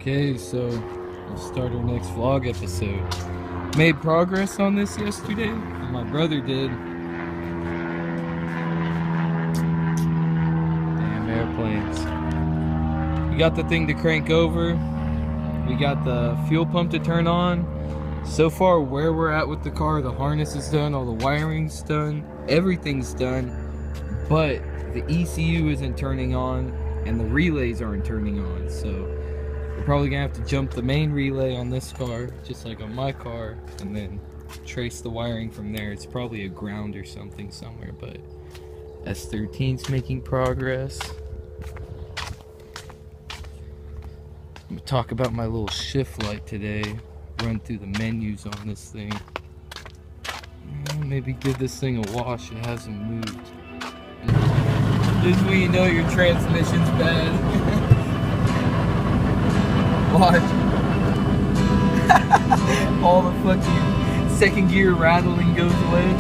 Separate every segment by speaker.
Speaker 1: Okay, so we'll start our next vlog episode. Made progress on this yesterday. My brother did. Damn airplanes. We got the thing to crank over. We got the fuel pump to turn on. So far, where we're at with the car, the harness is done, all the wiring's done, everything's done, but the ECU isn't turning on and the relays aren't turning on. So we're probably gonna have to jump the main relay on this car, just like on my car, and then trace the wiring from there. It's probably a ground or something somewhere, but S13's making progress. I'm gonna talk about my little shift light today, run through the menus on this thing. Maybe give this thing a wash, it hasn't moved. This is when you know your transmission's bad. Watch. All the fucking second gear rattling goes away.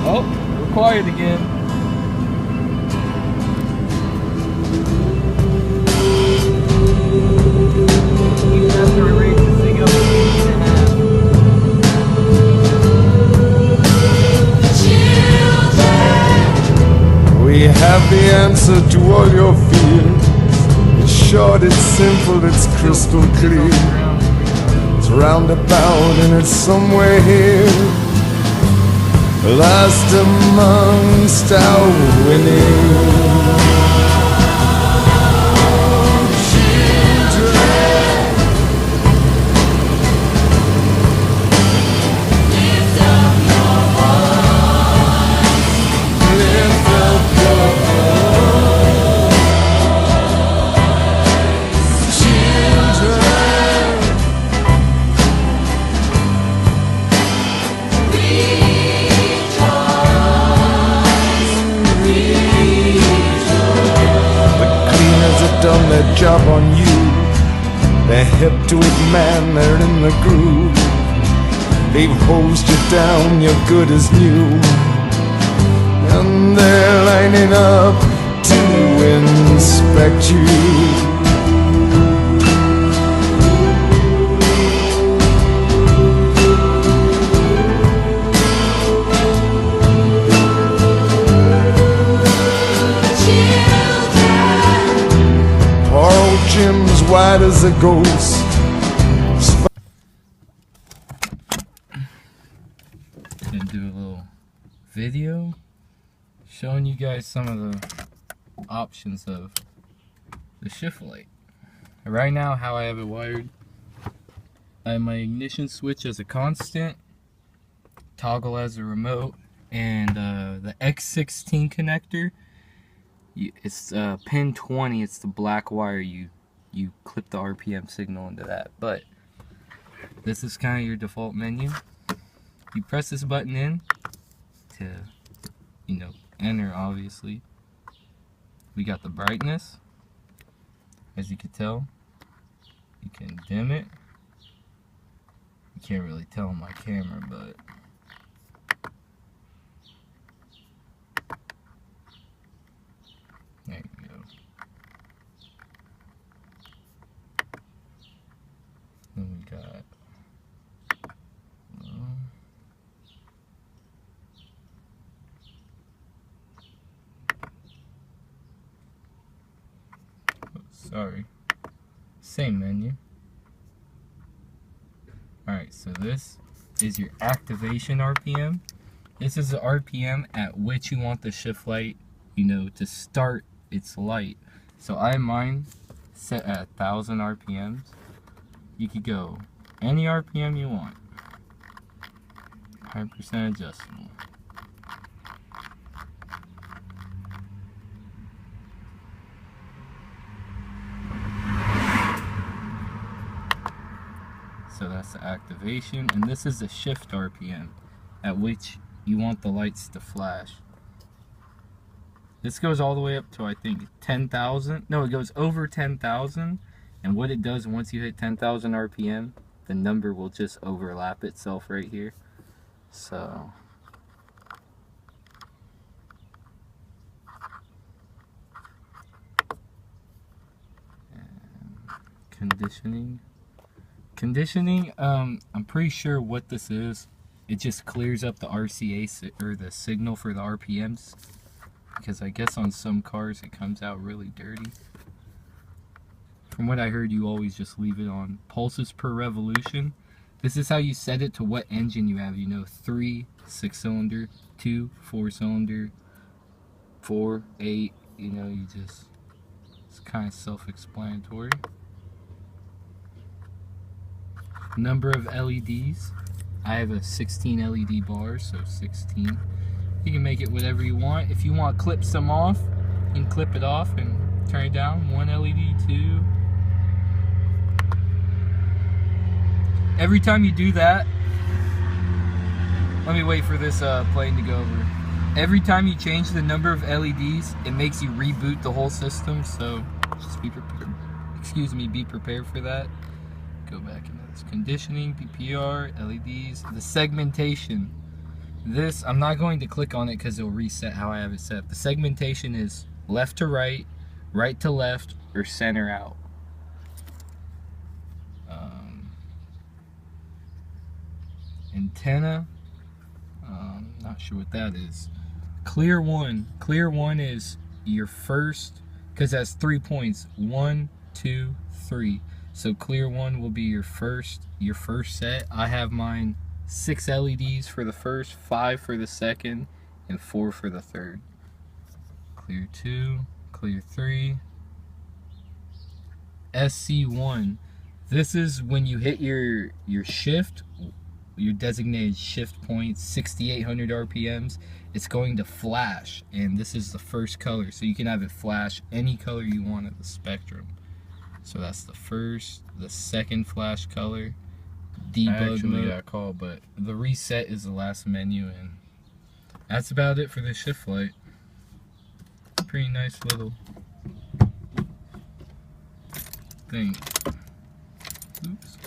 Speaker 1: Oh, we're quiet again. You have to erase this thing up to 8.5.
Speaker 2: We have the answer to all your fears. It's short, it's simple, it's crystal clear. It's roundabout and it's somewhere here, last amongst our winning. Done their job on you. They're hip to it, man, they're in the groove. They've hosed you down, you're good as new, and they're lining up to inspect you. Jim's white as a ghost.
Speaker 1: Gonna do a little video showing you guys some of the options of the shift light. Right now, how I have it wired, I have my ignition switch as a constant, toggle as a remote, and the X16 connector. It's pin 20. It's the black wire. You clip the RPM signal into that. But this is kind of your default menu. You press this button in to, enter. Obviously, we got the brightness. As you can tell, you can dim it. You can't really tell on my camera, but there you go. Then we got sorry, same menu. Alright, so this is your activation RPM. This is the RPM at which you want the shift light, to start its light. So I have mine set at 1,000 RPMs. You could go any RPM you want. 100% adjustable. So that's the activation, and this is the shift RPM at which you want the lights to flash. This goes all the way up to, I think, 10,000. No, it goes over 10,000. And what it does once you hit 10,000 RPM, the number will just overlap itself right here. So conditioning. Conditioning, I'm pretty sure what this is. It just clears up the RCA or the signal for the RPMs, because I guess on some cars it comes out really dirty. From what I heard, you always just leave it on pulses per revolution. This is how you set it to what engine you have. You know, 3 6-cylinder, 2 4-cylinder, 4 8. You know, you just, it's kind of self-explanatory. Number of LEDs. I have a 16 LED bar, so 16. You can make it whatever you want. If you want to clip some off, you can clip it off and turn it down. 1 LED, 2. Every time you do that, let me wait for this plane to go over. Every time you change the number of LEDs, it makes you reboot the whole system, so just be prepared. Excuse me, be prepared for that. Go back into this conditioning, PPR, LEDs, the segmentation. This, I'm not going to click on it because it'll reset how I have it set. The segmentation is left to right, right to left, or center out. Antenna, not sure what that is. Clear one is your first, because that's 3 points. 1, 2, 3. So clear one will be your first set. I have mine 6 LEDs for the first, 5 for the second, and 4 for the third. Clear 2, clear 3. SC1. This is when you hit your shift, your designated shift point, 6,800 RPMs, it's going to flash, and this is the first color, so you can have it flash any color you want of the spectrum. So that's the first, the second flash color, debug mode. That call, but the reset is the last menu, and that's about it for the shift light. Pretty nice little thing. Oops.